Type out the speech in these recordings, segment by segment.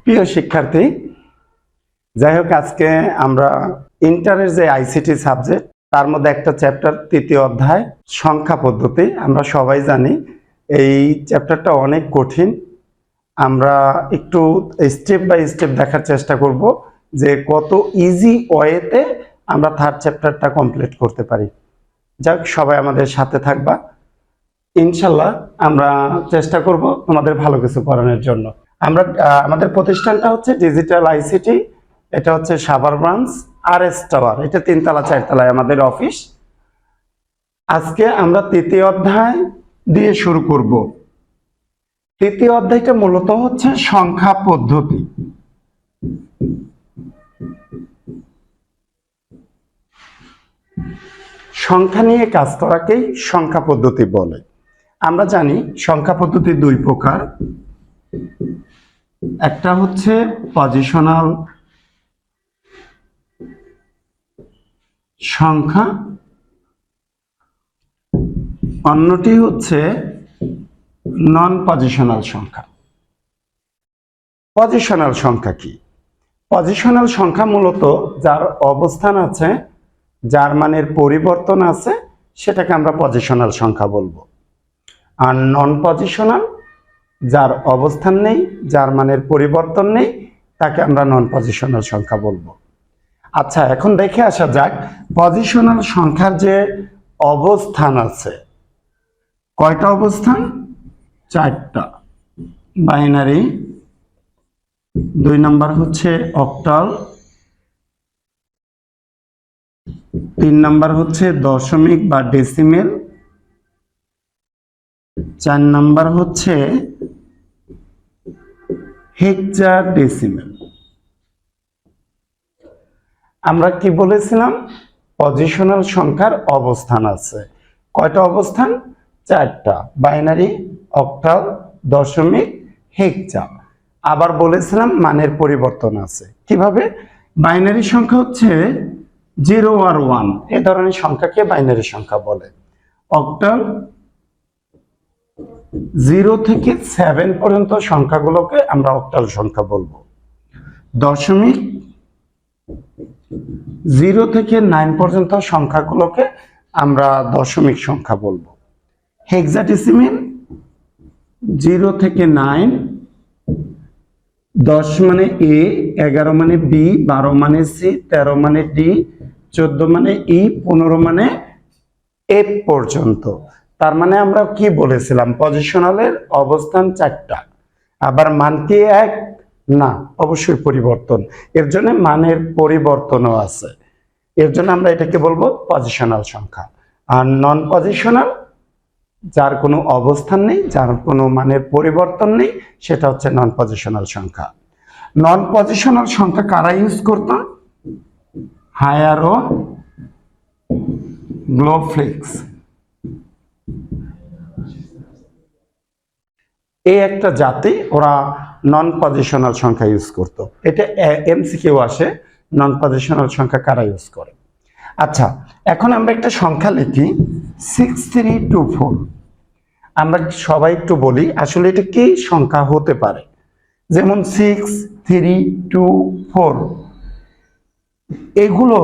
প্রিয় শিক্ষার্থী, যাই হোক আজকে আমরা ইন্টারের যে আইসিটি সাবজেক্ট তার মধ্যে একটা চ্যাপ্টার তৃতীয় অধ্যায় সংখ্যা পদ্ধতি। আমরা সবাই জানি এই চ্যাপ্টারটা অনেক কঠিন। আমরা একটু স্টেপ বাই স্টেপ দেখার চেষ্টা করব যে কত ইজি ওয়েতে আমরা থার্ড চ্যাপ্টারটা কমপ্লিট করতে পারি। যাক, সবাই আমাদের সাথে থাকবা, ইনশাল্লাহ আমরা চেষ্টা করব তোমাদের ভালো কিছু করানোর জন্য। আমাদের প্রতিষ্ঠানটা হচ্ছে ডিজিটাল আইসিটি, এটা হচ্ছে সাভার ব্রাঞ্চ RS টাওয়ার, এটা 3 তলা 4 তলায় আমাদের অফিস। আজকে আমরা তৃতীয় অধ্যায় দিয়ে শুরু করব। তৃতীয় অধ্যায়টা মূলত হচ্ছে সংখ্যা পদ্ধতি। সংখ্যা নিয়ে কাজ করাকেই সংখ্যা পদ্ধতি বলে। আমরা জানি সংখ্যা পদ্ধতি দুই প্রকার, একটা হচ্ছে পজিশনাল সংখ্যা, অন্যটি হচ্ছে নন পজিশনাল সংখ্যা। পজিশনাল সংখ্যা কি? পজিশনাল সংখ্যা মূলত যার অবস্থান আছে, যার মানের পরিবর্তন আছে, সেটাকে আমরা পজিশনাল সংখ্যা বলবো। আর নন পজিশনাল, যার অবস্থান নেই, যার মানের পরিবর্তন নেই, তাকে আমরা নন পজিশনাল সংখ্যা বলবো। আচ্ছা, এখন দেখে আসা যাক পজিশনাল সংখ্যার যে অবস্থান আছে, কয়টা অবস্থান? 4টা। বাইনারি, 2 নাম্বার হচ্ছে অক্টাল, 3 নাম্বার হচ্ছে দশমিক বা ডেসিমেল, 4 নাম্বার হচ্ছে হেক্সাডেসিমেল। আমরা কি বলেছিলাম? পজিশনাল সংখ্যার অবস্থান আছে। কয়টা অবস্থান? 4টা। বাইনারি, অক্টাল, দশমিক, হেক্সা। আবার বলেছিলাম মানের পরিবর্তন আছে। কিভাবে? বাইনারি সংখ্যা হচ্ছে 0 আর 1, এই ধরনের সংখ্যাকে বাইনারি সংখ্যা বলে। অক্টাল 0 থেকে 7 পর্যন্ত সংখ্যাগুলোকে আমরা অক্টাল সংখ্যা বলবো। দশমিক 0 থেকে 9 পর্যন্ত সংখ্যাগুলোকে আমরা দশমিক সংখ্যা বলবো। হেক্সাডেসিমেল 0 থেকে 9, 10 মানে A, 11 মানে B, 12 মানে C, 13 মানে D, 14 মানে E, 15 মানে F পর্যন্ত। তার মানে আমরা কি বলেছিলাম? পজিশনালের অবস্থান 4টা। আবার মান কি এক? না, অবশ্যই পরিবর্তন। এর জন্য মানের পরিবর্তনও আছে, এর জন্য আমরা এটাকে বলবো পজিশনাল সংখ্যা। আর নন পজিশনাল, যার কোনো অবস্থান নেই, যার কোনো মানের পরিবর্তন নেই, সেটা হচ্ছে নন পজিশনাল সংখ্যা। নন পজিশনাল সংখ্যা কারা ইউজ করত? হায়ারো গ্লোফ্লেক্স, এই একটা জাতি, ওরা নন পজিশনাল সংখ্যা ইউজ করত। এটা MCQ আসে, নন পজিশনাল সংখ্যা কারা ইউজ করে। আচ্ছা, এখন আমরা একটা সংখ্যা লিখি 6324। আমরা সবাই একটু বলি আসলে এটা কি সংখ্যা হতে পারে। যেমন 6324, এগুলো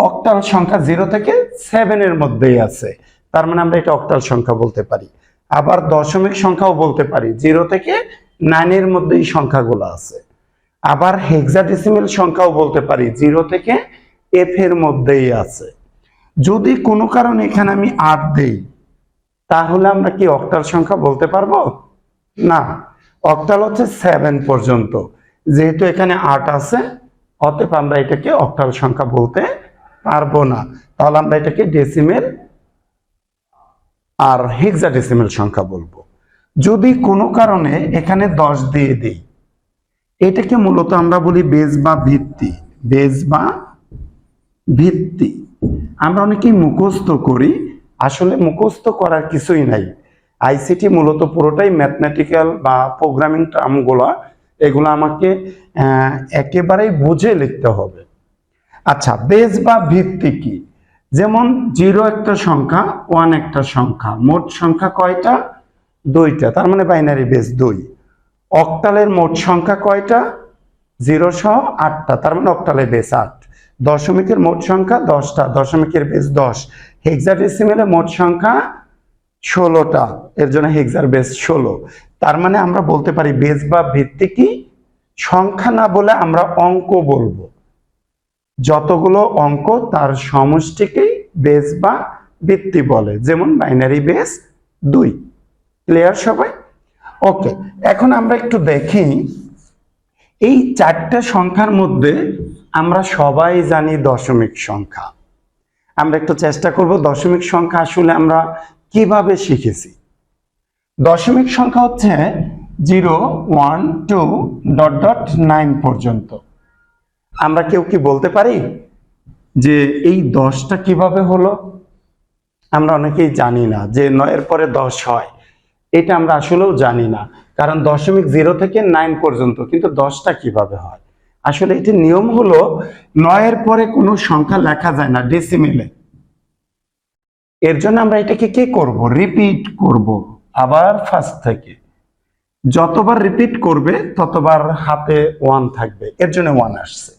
অক্টাল সংখ্যা 0 থেকে 7 এর মধ্যেই আছে, তার মানে আমরা এটা অক্টাল সংখ্যা বলতে পারি। আবার দশমিক সংখ্যাও বলতে পারি, 0 থেকে 9 এর মধ্যেই সংখ্যাগুলো আছে। আবার হেক্সাডেসিমেল সংখ্যাও বলতে পারি, 0 থেকে F এর মধ্যেই আছে। যদি কোনো কারণে এখানে আমি 8 দেই, তাহলে আমরা কি অক্টাল সংখ্যা বলতে পারবো? না, অক্টাল হচ্ছে 7 পর্যন্ত। যেহেতু এখানে 8 আছে, অতএব আমরা এটাকে অক্টাল সংখ্যা বলতে পারবো না। তাহলে আমরা এটাকে ডেসিমেল আর হেক্সাডেসিমেল সংখ্যা বলবো। যদি কোনো কারণে এখানে 10 দিয়ে দিই, এটাকে মূলত আমরা বলি বেজ বা ভিত্তি। বেজ বা ভিত্তি আমরা অনেকেই মুখস্থ করি, আসলে মুখস্থ করার কিছুই নাই। আইসিটি মূলত পুরোটাই ম্যাথমেটিক্যাল বা প্রোগ্রামিং টার্মগুলো, এগুলো আমাকে একেবারেই বুঝে লিখতে হবে। আচ্ছা, বেজ বা ভিত্তি কি? যেমন 0 একটা সংখ্যা, 1 একটা সংখ্যা, মোট সংখ্যা কয়টা? 2টা, তার মানে বাইনারি বেজ 2। অক্টালের মোট সংখ্যা কয়টা? জিরো সহ 8টা, তার মানে অক্টালে বেস 8। দশমিকের মোট সংখ্যা 10টা, দশমিকের বেস 10। হেক্সাডেসিমেলে মোট সংখ্যা 16টা, এর জন্য হেক্সার বেস 16। তার মানে আমরা বলতে পারি বেস বা ভিত্তি কি? সংখ্যা না বলে আমরা অঙ্ক বলবো। যতগুলো অঙ্ক তার সমষ্টিকেই বেস বা ভিত্তি বলে, যেমন বাইনারি বেস 2। ক্লিয়ার সবাই? ওকে, এখন আমরা একটু দেখি এই 4টে সংখ্যার মধ্যে আমরা সবাই জানি দশমিক সংখ্যা। আমরা একটু চেষ্টা করব দশমিক সংখ্যা আসলে আমরা কিভাবে শিখেছি। দশমিক সংখ্যা হচ্ছে 0, 1, 2, ... 9 পর্যন্ত। আমরা কেউ কি বলতে পারি যে এই 10টা কিভাবে হলো? আমরা অনেকেই জানি না যে 9-এর পরে 10 হয়, এটা আমরা আসলেও জানি না, কারণ দশমিক 0 থেকে 9 পর্যন্ত, কিন্তু 10টা কিভাবে হয়? আসলে এটির নিয়ম হলো 9-এর পরে কোনো সংখ্যা লেখা যায় না ডেসিমেলে। এর জন্য আমরা এটাকে কি করব? রিপিট করব, আবার ফার্স্ট থেকে। যতবার রিপিট করবে ততবার হাতে 1 থাকবে, এর জন্য 1 আসছে।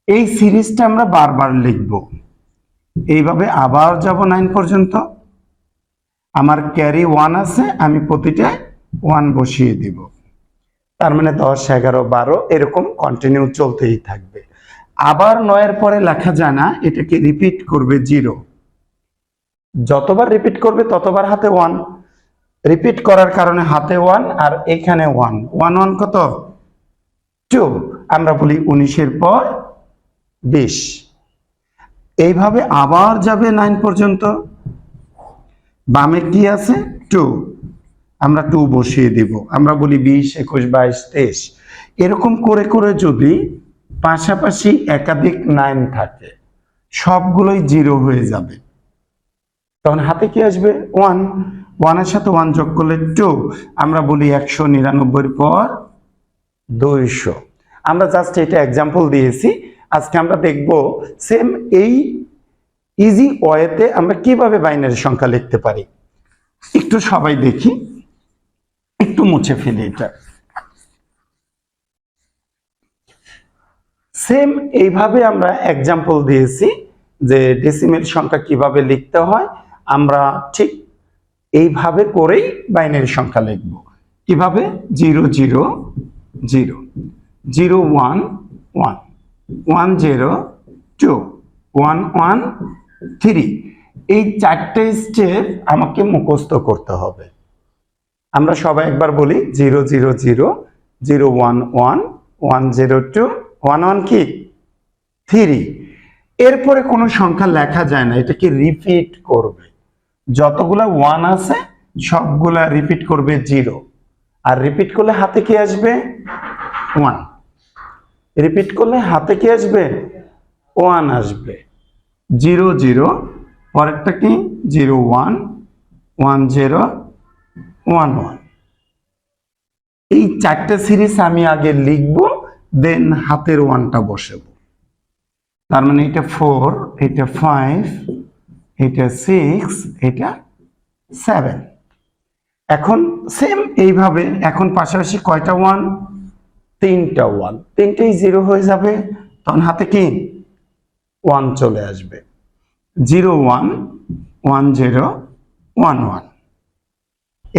এই সিরিজটা আমরা বারবার লিখব, এইভাবে আবার যাব 9 পর্যন্ত। আমার ক্যারি 1 আছে, আমি প্রতিটা 1 বসিয়ে দিব। তার মানে 10, 11, 12 এরকম কন্টিনিউ চলতেই থাকবে। আবার 9-এর পরে লেখা যায় না, এটাকে রিপিট করবে 0। যতবার রিপিট করবে ততবার হাতে 1। রিপিট করার কারণে হাতে 1 আর এখানে 1। 1 1 কত? 2। আমরা বলি 19-এর পর 20। এইভাবে আবার যাবে 9 পর্যন্ত। বামে কি আছে? 2। আমরা 2 বসিয়ে দিব। আমরা বলি 20, 21, 22, 23। এরকম করে করে যদি পাশাপাশি একাধিক 9 থাকে, সবগুলোই 0 হয়ে যাবে। তখন হাতে কি আসবে? 1। 1-এর সাথে 1 যোগ করলে 2। আমরা বলি 199-এর পর 200। আমরা জাস্ট এটা এক্সাম্পল দিয়েছি। আজকে আমরা দেখব সেম এই ইজি ওয়েতে আমরা কিভাবে বাইনারি সংখ্যা লিখতে পারি। একটু সবাই দেখি, একটু মুছে ফেলি এটা। সেম এইভাবে আমরা এক্সাম্পল দিয়েছি যে ডেসিমেল সংখ্যা কিভাবে লিখতে হয়। আমরা ঠিক এইভাবে করেই বাইনারি সংখ্যা লিখব। কিভাবে? 0 0 0, 0 1 1, 1 0 2, 1 1 3। এই 4টে স্টেপ আমাকে মুখস্থ করতে হবে। আমরা সবাই একবার বলি 0 0 0, 0 1 1, 1 0 2, 1 1 কি? 3। এরপরে কোনো সংখ্যা লেখা যায় না, এটাকে রিপিট করবে। যতগুলা 1 আছে সবগুলা রিপিট করবে 0। আর রিপিট করলে হাতে কি আসবে? 1। রিপিট করলে হাতে কি আসবে? 1 আসবে। 0 0, পরেরটা কি? 0 1, 1 0, 1 1। এই 4টে সিরিজ আমি আগে লিখব, দেন হাতের 1টা বসাবো। তার মানে এটা 4, এটা 5, এটা 6, এটা 7। এখন সেম এইভাবে এখন পাশাপাশি কয়টা 1? 3টা 1। 3টেই 0 হয়ে যাবে, তখন হাতে কি? 1 চলে আসবে। 0 1, 1 0, 1 1।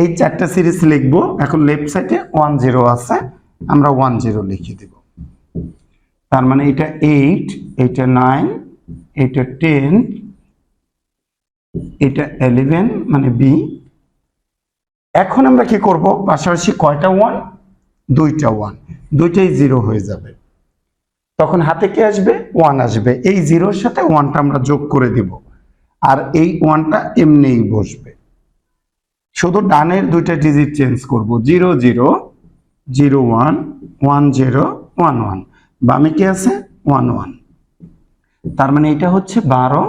এই 4টা সিরিজ লিখবো। এখন লেফট সাইডে 1 0 আছে, আমরা 1 0 লিখে দেব। তার মানে এটা 8, এটা 9, এটা 10, এটা 11 মানে বি। এখন আমরা কি করব? পাশাপাশি কয়টা 1? 2টা 1। 2টাই 0 হয়ে যাবে, তখন হাতে কি আসবে? 1 আসবে। এই 0-এর সাথে 1টা আমরা যোগ করে দিব, আর এই 1টা এমনিই বসবে। শুধু ডানের 2টা ডিজিট চেঞ্জ করব। 0 0 0 1, 1 0, 1 1। বামে কি আছে? 1 1। তার মানে এটা হচ্ছে 12,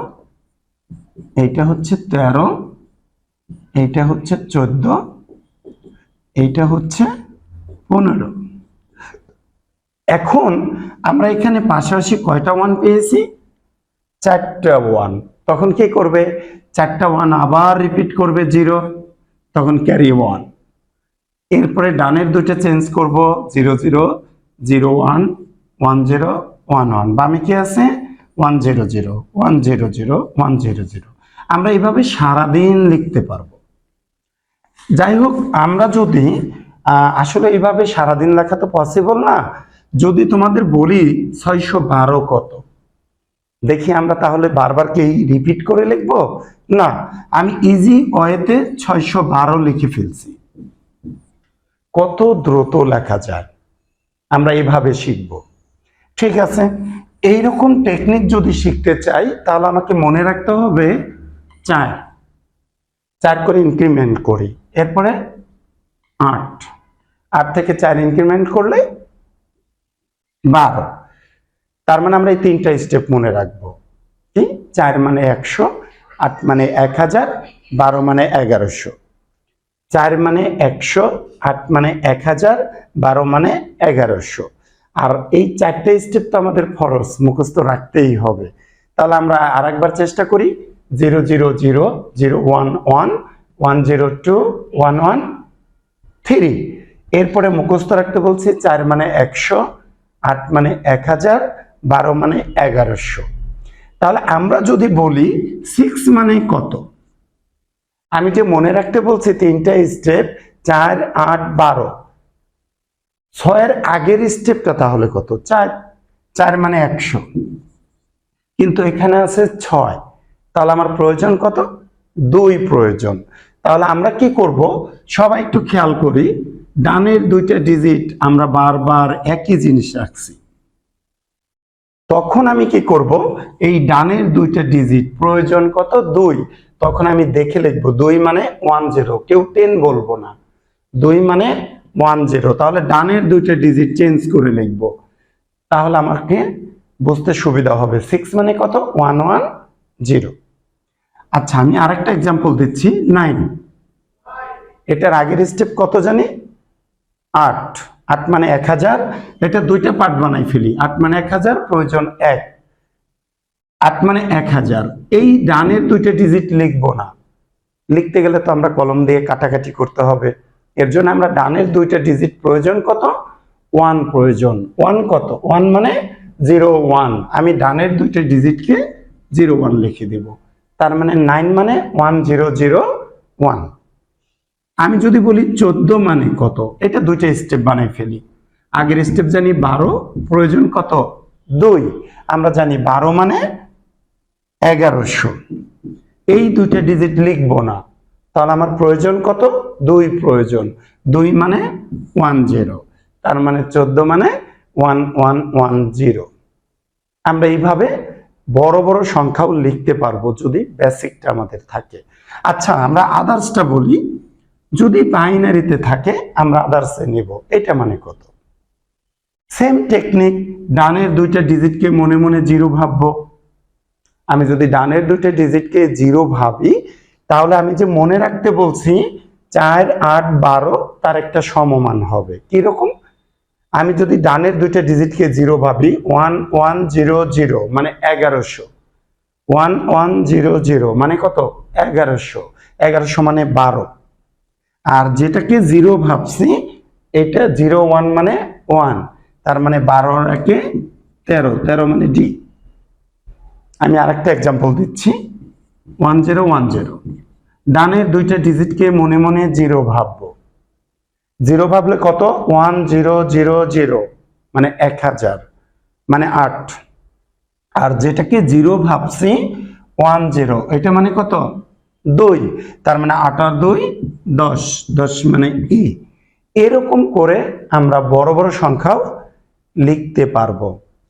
এইটা হচ্ছে 13, এইটা হচ্ছে 14, এইটা হচ্ছে 15। এখন আমরা এখানে পাশাপাশি কয়টা 1 পেয়েছি? 4টা 1। তখন কি করবে? 4টা 1 আবার রিপিট করবে 0, তখন ক্যারি 1। এরপরে ডানের 2টা চেঞ্জ করব, 0 0 0 1, 1011, বামে কি আছে 100 100 100। আমরা এইভাবে সারাদিন লিখতে পারবো। যাই হোক, আমরা যদি আসলে এইভাবে সারাদিন লেখা তো পসিবল না। যদি তোমাদের বলি 612 কত, দেখি আমরা তাহলে বারবার কি রিপিট করে লিখবো? না, আমি ইজি ওয়েতে 612 লিখে ফেলছি। কত দ্রুত লেখা যায়, আমরা এইভাবে শিখব। ঠিক আছে, এইরকম টেকনিক যদি শিখতে চাই তাহলে আমাকে মনে রাখতে হবে 4 করে ইনক্রিমেন্ট করি, এরপরে 8 থেকে 4 ইনক্রিমেন্ট করলে 12। তার মানে আমরা এই 3টা স্টেপ মনে রাখবো। কি? 4 মানে 100, 8 মানে 1000, 12 মানে 1100। 4 মানে 100, 8 মানে 1000, 12 মানে 1100। আর এই 4টে স্টেপ তো আমাদের ফরজ, মুখস্থ রাখতেই হবে। তাহলে আমরা আরেকবার চেষ্টা করি। 0 0 0 0 1 1 1 0 2 1 1 3। এরপরে মুখস্থ রাখতে বলছি 4 মানে 100, 8 মানে 1000, 12 মানে 1100। তাহলে আমরা যদি বলি 6 মানে কত, আমি যে মনে রাখতে বলছি 3টা স্টেপ 4 8 12, 6 আগের স্টেপটা তাহলে কত? 4। 4 মানে 100, কিন্তু এখানে আছে 6, তাহলে আমার প্রয়োজন কত? 2 প্রয়োজন। তাহলে আমরা কি করব, সবাই একটু খেয়াল করি, ডানের 2টা ডিজিট আমরা বারবার একই জিনিস রাখছি। তখন আমি কি করব, এই ডানের 2টা ডিজিট প্রয়োজন কত? 2। তখন আমি দেখে লিখবো 2 মানে 10, কেউ 10 বলবো না, 2 মানে 10। তাহলে ডানের 2টা ডিজিট চেঞ্জ করে লিখবো, তাহলে আমাকে বুঝতে সুবিধা হবে। 6 মানে কত? 110। আচ্ছা, আমি আরেকটা এক্সাম্পল দিচ্ছি। 9, এটার আগের স্টেপ কত জানি? 8। 8 মানে 1000, এটা 2টা পার্ট বানাই ফেলি। 8 মানে 1000, প্রয়োজন 1। 8 মানে 1000, এই ডানের 2টা ডিজিট লিখবো না, লিখতে গেলে তো আমরা কলম দিয়ে কাটাকাটি করতে হবে। এর জন্য আমরা ডানের 2টা ডিজিট প্রয়োজন কত? 1 প্রয়োজন। 1 কত? 1 মানে 0 1, আমি ডানের 2টা ডিজিটকে 0 1 লিখে দেব। তার মানে 9 মানে 1001। আমি যদি বলি 14 মানে কত, এটা 2টা স্টেপ বানাই ফেলি। আগের স্টেপ জানি 12, প্রয়োজন কত? 2। আমরা জানি 12 মানে 1100, এই 2টা ডিজিট লিখবো না, তাহলে আমার প্রয়োজন কত? 2 প্রয়োজন। 2 মানে 10, তার মানে 14 মানে 1110। আমরা এইভাবে বড় বড় সংখ্যাও লিখতে পারবো যদি বেসিকটা আমাদের থাকে। আচ্ছা, আমরা আদার্সটা বলি। যদি বাইনারিতে থাকে আমরা আদার্সে নেব, এটা মানে কত? সেম টেকনিক, ডানের 2টা ডিজিটকে মনে মনে 0 ভাববো। আমি যদি ডানের 2টা ডিজিটকে 0 ভাবি, তাহলে আমি যে মনে রাখতে বলছি 4 8 12, তার একটা সমমান হবে। কি রকম? আমি যদি ডানের 2টা ডিজিটকে 0 ভাবি, 1100 মানে 1100, 1100 মানে কত? 1100। 1100 মানে 12। আর যেটাকে 0 ভাবছি, এটা 01 মানে 1, তার মানে 12 একে 13, 13 মানে ডি। আমি আরেকটা एग्जांपल দিচ্ছি। 1010, ডানের 2টা ডিজিটকে মনে মনে 0 ভাববো। 0 ভাবলে কত? 1000 মানে 1000, মানে 8। আর যেটাকে 0 ভাবছি 10, এটা মানে কত? 2, তার মানে 8 আর 2 10, 10 মানে ই। এরকম করে আমরা বড় বড় সংখ্যাও লিখতে পারবো।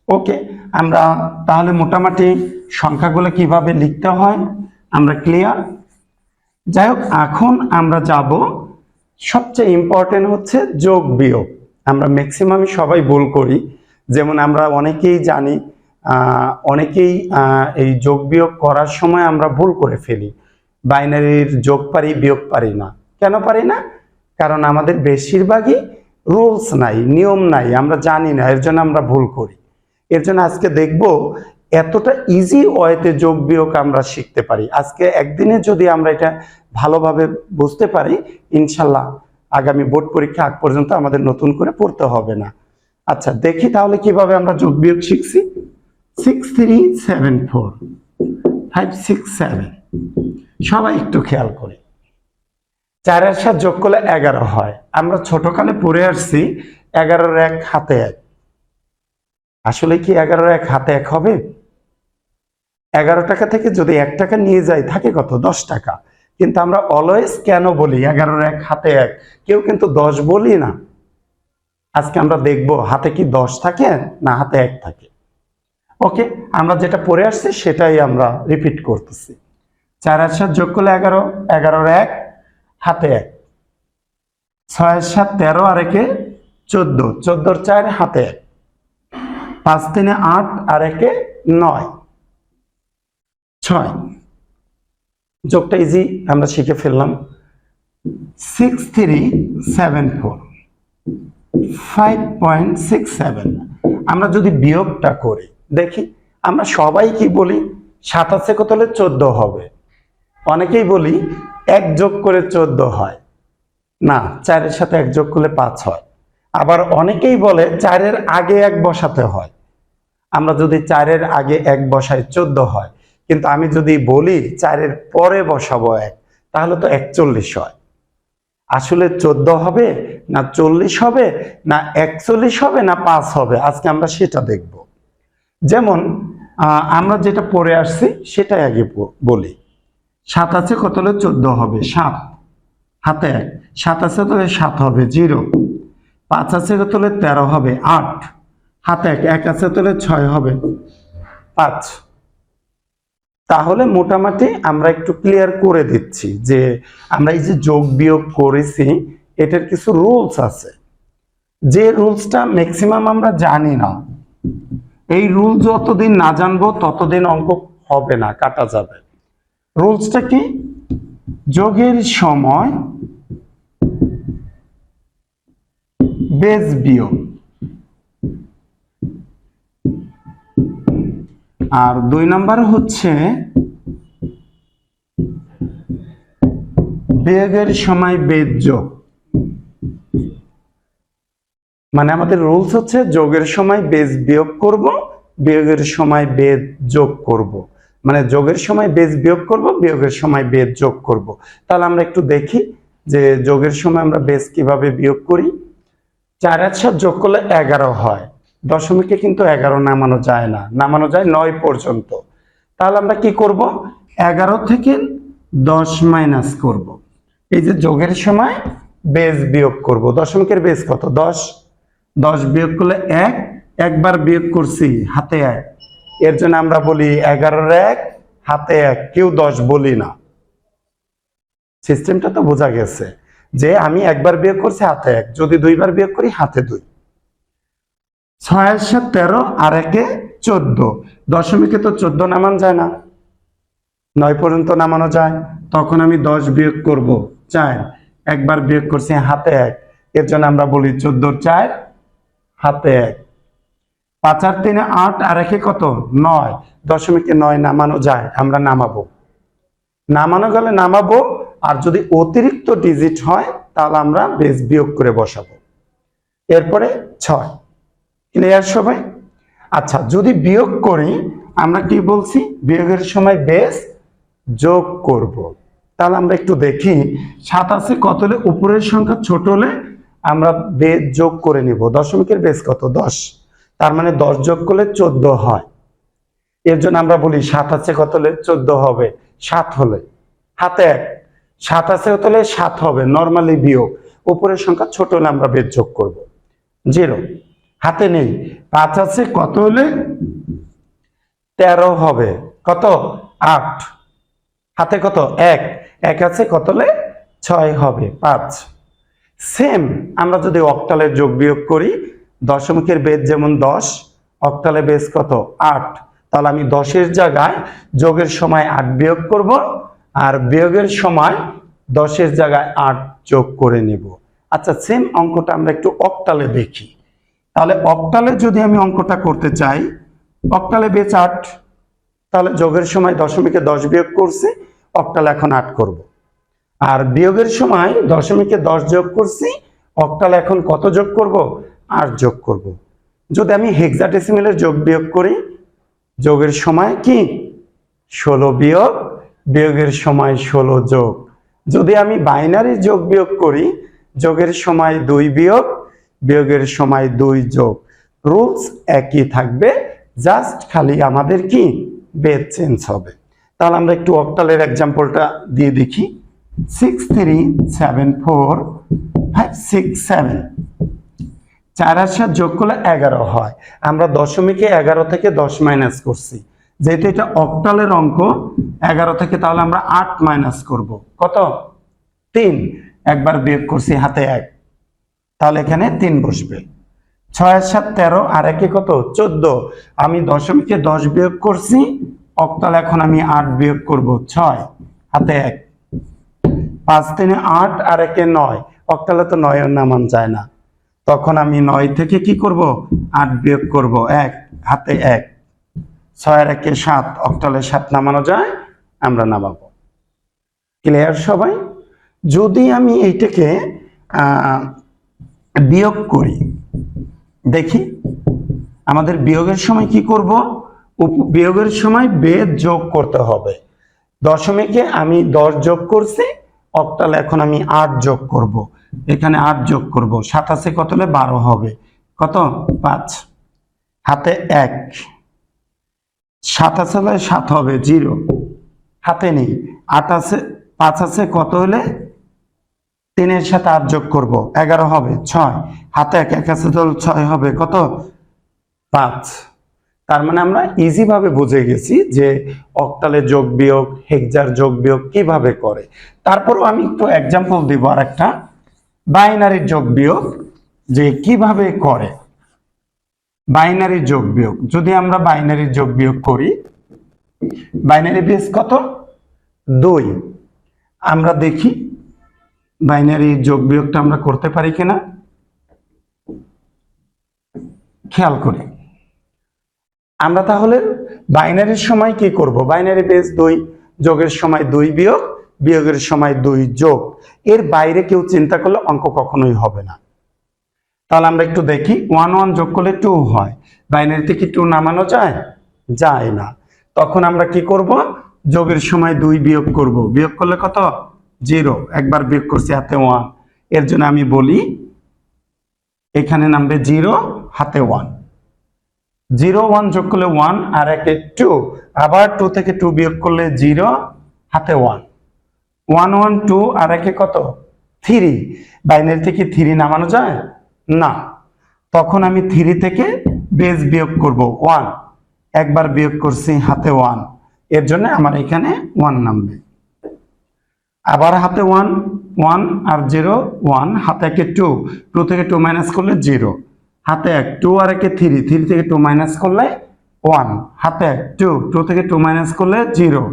ওকে, আমরা তাহলে মোটামুটি সংখ্যাগুলো কিভাবে লিখতে হয় আমরা ক্লিয়ার। যাই হোক, এখন আমরা যাব, সবচেয়ে ইম্পর্টেন্ট হচ্ছে যোগ বিয়োগ। আমরা ম্যাক্সিমামই সবাই ভুল করি। যেমন আমরা অনেকেই জানি, অনেকেই এই যোগ বিয়োগ করার সময় আমরা ভুল করে ফেলি। বাইনারির যোগ পারি, বিয়োগ পারি না। কেন পারি না? কারণ আমাদের বেশিরভাগই রুলস নাই, নিয়ম নাই, আমরা জানি না, এর জন্য আমরা ভুল করি। এর জন্য আজকে দেখব এতটা ইজি ওয়েতে যোগ বিয়োগ আমরা শিখতে পারি। আজকে একদিনে যদি আমরা এটা ভালোভাবে বুঝতে পারি, ইনশাল্লাহ আগামী বোর্ড পরীক্ষা আগ পর্যন্ত আমাদের নতুন করে পড়তে হবে না। আচ্ছা দেখি তাহলে কিভাবে আমরা যোগ বিয়োগ শিখছি। 6374 567, সবাই একটু খেয়াল করি। 4 এর সাথে যোগ করলে 11 হয়। আমরা ছোটকালে পড়ে আসছি 11 এর 1 হাতে 1। আসলে কি 11 এর 1 হাতে 1 হবে? 11 টাকা থেকে যদি 1 টাকা নিয়ে যাই থাকে কত? 10 টাকা। কিন্তু আমরা অলওয়েজ কেন বলি 11 এর 1 হাতে 1? কেউ কিন্তু 10 বলি না। আজকে আমরা দেখব হাতে কি 10 থাকে না হাতে 1 থাকে। ওকে, আমরা যেটা পড়ে আসছি সেটাই আমরা রিপিট করতেছি। 4 এর সাথে যোগ করলে 11, 11 এর 1 হাতে 1। 6 এর সাথে 13 আর 1 এ 14, 14 এর 4 হাতে 1। 5 3 8 আর 1 এ 9, 6। যোগটা ইজি আমরা শিখে ফেললাম। 6374 5.67। আমরা যদি বিয়োগটা করি দেখি, আমরা সবাই কি বলি 7 আছে কত হলে 14 হবে। অনেকেই বলি 1 যোগ করে 14 হয় না, 4 এর সাথে 1 যোগ করলে 5 হয়। আবার অনেকেই বলে 4 এর আগে 1 বসাতে হয়। আমরা যদি 4 এর আগে 1 বসাই 14 হয়, কিন্তু আমি যদি বলি 4 এর পরে বসাবো 1 তাহলে তো 41 হয়। আসলে 14 হবে না 40 হবে না 41 হবে না 5 হবে, আজকে আমরা সেটা দেখব। যেমন আমরা যেটা পড়ে আসছি সেটাই আগে বলি। 7 আছে কত হলে 14 হবে? 7 হাতে 1। 7 আছে তাহলে 7 হবে 0। 5 আছে কত হলে 13 হবে 8 হাতে 1। 1 আছে তাহলে 6 হবে 5। তাহলে মোটামুটি আমরা একটু ক্লিয়ার করে দিচ্ছি যে আমরা এই যে যোগ বিয়োগ করেছি এটার কিছু রুলস আছে, যে রুলসটা ম্যাক্সিমাম আমরা জানি না। এই রুল যতদিন না জানবো ততদিন অঙ্ক হবে না, কাটা যাবে। রুলসটা কি? যোগের সময় বেজ বিয়োগ, আর 2 নাম্বার হচ্ছে বিয়োগের সময় বেজ যোগ। মানে আমাদের রুলস হচ্ছে যোগের সময় বেজ বিয়োগ করব, বিয়োগের সময় বেজ যোগ করব। মানে যোগের সময় বেজ বিয়োগ করব, বিয়োগের সময় বেজ যোগ করব। তাহলে আমরা একটু দেখি যে যোগের সময় আমরা বেজ কিভাবে বিয়োগ করি। 4 এর সাথে যোগ করলে 11 হয়। দশমিকে কিন্তু 11 নামানো যায় না, নামানো যায় 9 পর্যন্ত। তাহলে আমরা কি করব? 11 থেকে 10 মাইনাস করব। এই যে যোগের সময় বেজ বিয়োগ করব। দশমিকের বেজ কত? 10। 10 বিয়োগ করলে 1, একবার বিয়োগ করছি হাতে 1, এর জন্য আমরা বলি 11 এর 1 হাতে 1, কেউ 10 বলি না। সিস্টেমটা তো বোঝা গেছে যে আমি একবার বিয়োগ করছি হাতে 1, যদি 2 বার বিয়োগ করি হাতে 2। 6 এর সাথে 13 আর 1 এ 14, দশমিকে তো 14 নামানো যায় না, 9 পর্যন্ত নামানো যায়। তখন আমি 10 বিয়োগ করব 4, একবার বিয়োগ করছি হাতে 1, এর জন্য আমরা বলি 14 এর 4 হাতে 1। 5 আর 3 8 আর 1 কত? 9, দশমিকে 9 নামানো যায়, আমরা নামাবো। নামানো গেলে নামাবো, আর যদি অতিরিক্ত ডিজিট হয় তাহলে আমরা বেজ বিয়োগ করে বসাবো। এরপরে 6। ক্লিয়ার সবাই? আচ্ছা, যদি বিয়োগ করি আমরা কি বলছি? বিয়োগের সময় বেজ যোগ করব। তাহলে আমরা একটু দেখি 7 আছে কত হলে উপরের সংখ্যা ছোট হলে আমরা বেজ যোগ করে নিব। দশমিকের বেজ কত? 10। তার মানে 10 যোগ করলে 14 হয়। এর জন্য আমরা বলি 7 আছে কত হলে 14 হবে? 7 হলে হাতে 1। 7 আছে কত হলে 7 হবে, নরমালি বিয়োগ। উপরের সংখ্যা ছোট হলে আমরা বেজ যোগ করব। 0 হাতে নেই। 5 আছে কত হলে 13 হবে? কত? 8 হাতে কত? 1। 1 আছে কত হলে 6 হবে 5। সেম আমরা যদি অক্টালের যোগ বিয়োগ করি, দশমিকের বেজ যেমন 10, অক্টালের বেজ কত? 8। তাহলে আমি 10 এর জায়গায় যোগের সময় 8 বিয়োগ করব, আর বিয়োগের সময় 10 এর জায়গায় 8 যোগ করে নিব। আচ্ছা, সেম অঙ্কটা আমরা একটু অক্টালে দেখি। তাহলে অক্টালে যদি আমি অঙ্কটা করতে চাই, অক্টালে বেজ 8, তাহলে যোগের সময় দশমিকে 10 বিয়োগ করছি, অক্টালে এখন 8 করব। আর বিয়োগের সময় দশমিকে 10 যোগ করছি, অক্টালে এখন কত যোগ করব? 8 যোগ করব। যদি আমি হেক্সাডেসিমেলের যোগ বিয়োগ করি, যোগের সময় কি 16 বিয়োগ, বিয়োগের সময় 16 যোগ। যদি আমি বাইনারি যোগ বিয়োগ করি, যোগের সময় 2 বিয়োগ, বিয়োগের সময় 2 যোগ। রুলস একই থাকবে, জাস্ট খালি আমাদের কি বেস চেঞ্জ হবে। তাহলে আমরা একটু অক্টালের এক্সাম্পলটা দিয়ে দেখি। 6 3 7 4 5 6 7, 4 আর 7 যোগ করলে 11 হয়। আমরা দশমিকে 11 থেকে 10 মাইনাস করছি, যেহেতু এটা অক্টালের অঙ্ক 11 থেকে, তাহলে আমরা 8 মাইনাস করব। কত? 3। একবার বিয়োগ করছি, হাতে 1, তাহলে এখানে 3 বসবে। 6 আর 7 13, আর 1 কত? 14। আমি দশমিকে 10 বিয়োগ করছি, অক্টাল এখন আমি 8 বিয়োগ করব, 6, হাতে 1। 5 3 8, আর 1 9, অক্টালে তো 9 এর নামান যায় না, তখন আমি 9 থেকে কি করব? 8 বিয়োগ করব, 1, হাতে 1। 6 আর 1 7, অক্টালে 7 নামানো যায়, আমরা নামাবো। ক্লিয়ার সবাই? যদি আমি এইটাকে বিয়োগ করি, দেখি আমাদের বিয়োগের সময় কি করব? বিয়োগের সময় বেদ যোগ করতে হবে। দশমিকে আমি 10 যোগ করছি, অক্টালে এখন আমি 8 যোগ করব, এখানে 8 যোগ করব। 7 আছে কত হলে 12 হবে, কত? 5, হাতে 1। 7 আছে হলে 7 হবে, 0, হাতে নেই। 8 আছে, 5 আছে কত হলে 3 এর সাথে 8 যোগ করব, 11 হবে, 6, হাতে 1, 1 আছে তো 6 হবে, কত? 5। তার মানে আমরা ইজি ভাবে বুঝে গেছি যে অক্টালের যোগ বিয়োগ, হেক্সার যোগ বিয়োগ কিভাবে করে। তারপরও আমি একটু এক্সাম্পল দিব আর একটা, বাইনারির যোগ বিয়োগ যে কিভাবে করে। বাইনারি যোগ বিয়োগ, যদি আমরা বাইনারি যোগ বিয়োগ করি, বাইনারি বেস কত? 2। আমরা দেখি বাইনারি যোগ বিয়োগটা আমরা করতে পারি কিনা, খেয়াল করি। আমরা তাহলে বাইনারির সময় কি করব? বাইনারি বেস 2, যোগের সময় 2 বিয়োগ, বিয়োগের সময় 2 যোগ। এর বাইরে কেউ চিন্তা করলে অঙ্ক কখনোই হবে না। তাহলে আমরা একটু দেখি, 1 1 যোগ করলে 2 হয়, বাইনারিতে কি 2 নামানো যায়? যায় না। তখন আমরা কি করব? যোগের সময় 2 বিয়োগ করব, বিয়োগ করলে কত? 0, একবার বিয়োগ করছি, হাতে 1, এর জন্য আমি বলি এখানে নামবে 0, হাতে 1। 0 1 যোগ করলে 1, আর 1 2, আবার 2 থেকে 2 বিয়োগ করলে 0, হাতে 1। 1 1 2, আর 1 কত? 3। বাইনারি থেকে 3 নামানো যায় না, তখন আমি 3 থেকে বেস বিয়োগ করব, 1, একবার বিয়োগ করছি, হাতে 1, এর জন্য আমার এখানে 1 নামবে। আবার হাতে 1 1, আর 0 1, হাতে 1 2, 2 থেকে 2 মাইনাস করলে 0, হাতে 1 2, আর 1 3, 3 থেকে 2 মাইনাস করলে 1, হাতে 1 2, 2 থেকে 2 মাইনাস করলে 0,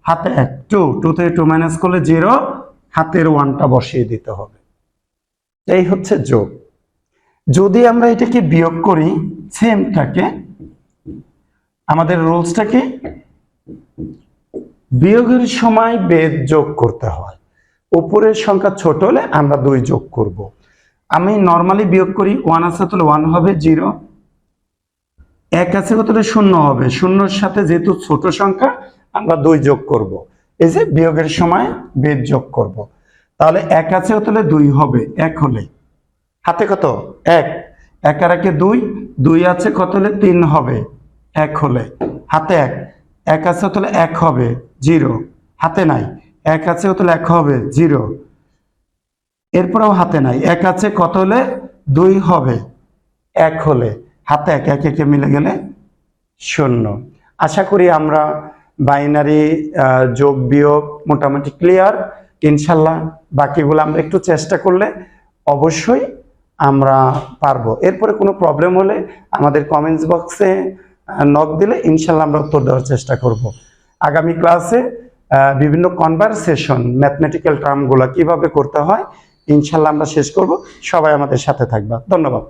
হাতে 1 2, 2 থেকে 2 মাইনাস করলে 0, হাতের 1টা বসিয়ে দিতে হবে। এই হচ্ছে যোগ। যদি আমরা এটাকে বিয়োগ করি, সেমটাকে, আমাদের রুলসটা কি? বিয়োগের সময় বেদ যোগ করতে হয়। উপরের সংখ্যা ছোট হলে আমরা 2 যোগ করব। আমি নরমালি বিয়োগ করি, 1 আছে তাহলে 1 হবে, 0, 1 আছে তাহলে 0 হবে, 0-এর সাথে যেহেতু ছোট সংখ্যা আমরা 2 যোগ করব। এই যে বিয়োগের সময় বেদ যোগ করব, তাহলে 1 আছে তাহলে 2 হবে, 1 হলে, হাতে কত? 1, 1 আর 1 2, 2 আছে কত হলে 3 হবে, 1 হলে, হাতে 1, 1 আছে তাহলে 1 হবে, 0, হাতে নাই, 1 আছে তাহলে 1 হবে, 0, এরপরেও হাতে নাই, 1 আছে কত হলে 2 হবে, 1 হলে, হাতে 1, 1 1 মিলে গেলে 0। আশা করি আমরা বাইনারি যোগ বিয়োগ মোটামুটি ক্লিয়ার। ইনশাল্লাহ বাকিগুলো আমরা একটু চেষ্টা করলে অবশ্যই আমরা পারবো। এরপরে কোনো প্রবলেম হলে আমাদের কমেন্টস বক্সে নক দিলে ইনশাল্লাহ আমরা উত্তর দেওয়ার চেষ্টা করব। আগামী ক্লাসে বিভিন্ন কনভারসেশন ম্যাথমেটিক্যাল টার্মগুলো কিভাবে করতে হয় ইনশাল্লাহ আমরা শেষ করব। সবাই আমাদের সাথে থাকবা। ধন্যবাদ।